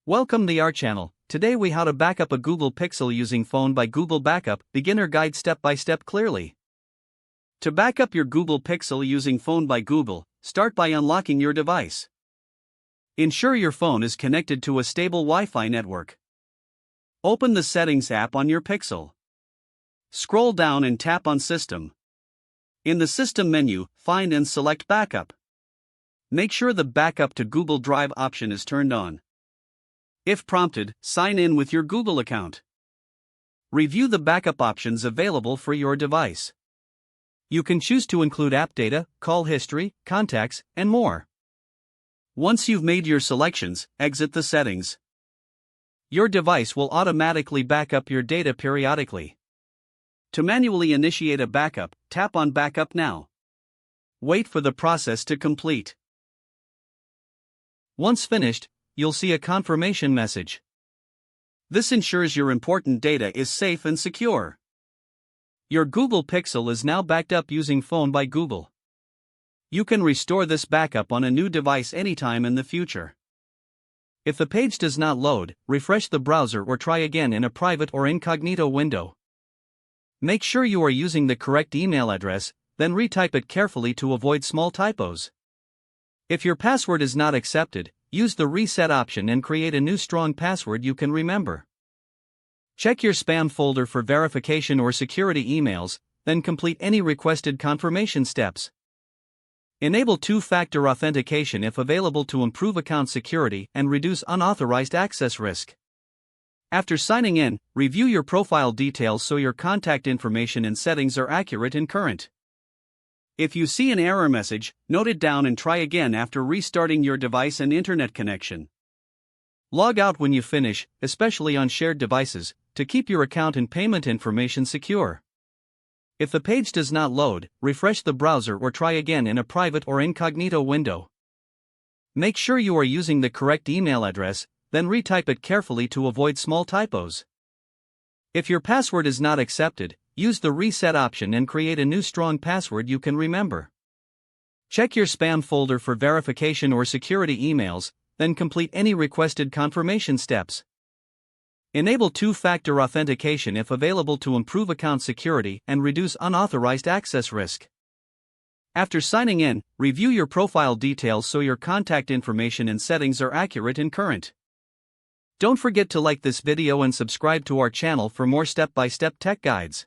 Welcome to our channel. Today we how to back up a Google Pixel using Phone by Google Backup, beginner guide step by step clearly. To back up your Google Pixel using Phone by Google, start by unlocking your device. Ensure your phone is connected to a stable Wi-Fi network. Open the Settings app on your Pixel. Scroll down and tap on System. In the System menu, find and select Backup. Make sure the Backup to Google Drive option is turned on. If prompted, sign in with your Google account. Review the backup options available for your device. You can choose to include app data, call history, contacts, and more. Once you've made your selections, exit the settings. Your device will automatically back up your data periodically. To manually initiate a backup, tap on Backup Now. Wait for the process to complete. Once finished, you'll see a confirmation message. This ensures your important data is safe and secure. Your Google Pixel is now backed up using Phone by Google. You can restore this backup on a new device anytime in the future. If the page does not load, refresh the browser or try again in a private or incognito window. Make sure you are using the correct email address, then retype it carefully to avoid small typos. If your password is not accepted, use the reset option and create a new strong password you can remember. Check your spam folder for verification or security emails, then complete any requested confirmation steps. Enable two-factor authentication if available to improve account security and reduce unauthorized access risk. After signing in, review your profile details so your contact information and settings are accurate and current. If you see an error message, note it down and try again after restarting your device and internet connection. Log out when you finish, especially on shared devices, to keep your account and payment information secure. If the page does not load, refresh the browser or try again in a private or incognito window. Make sure you are using the correct email address, then retype it carefully to avoid small typos. If your password is not accepted, use the reset option and create a new strong password you can remember. Check your spam folder for verification or security emails, then complete any requested confirmation steps. Enable two-factor authentication if available to improve account security and reduce unauthorized access risk. After signing in, review your profile details so your contact information and settings are accurate and current. Don't forget to like this video and subscribe to our channel for more step-by-step tech guides.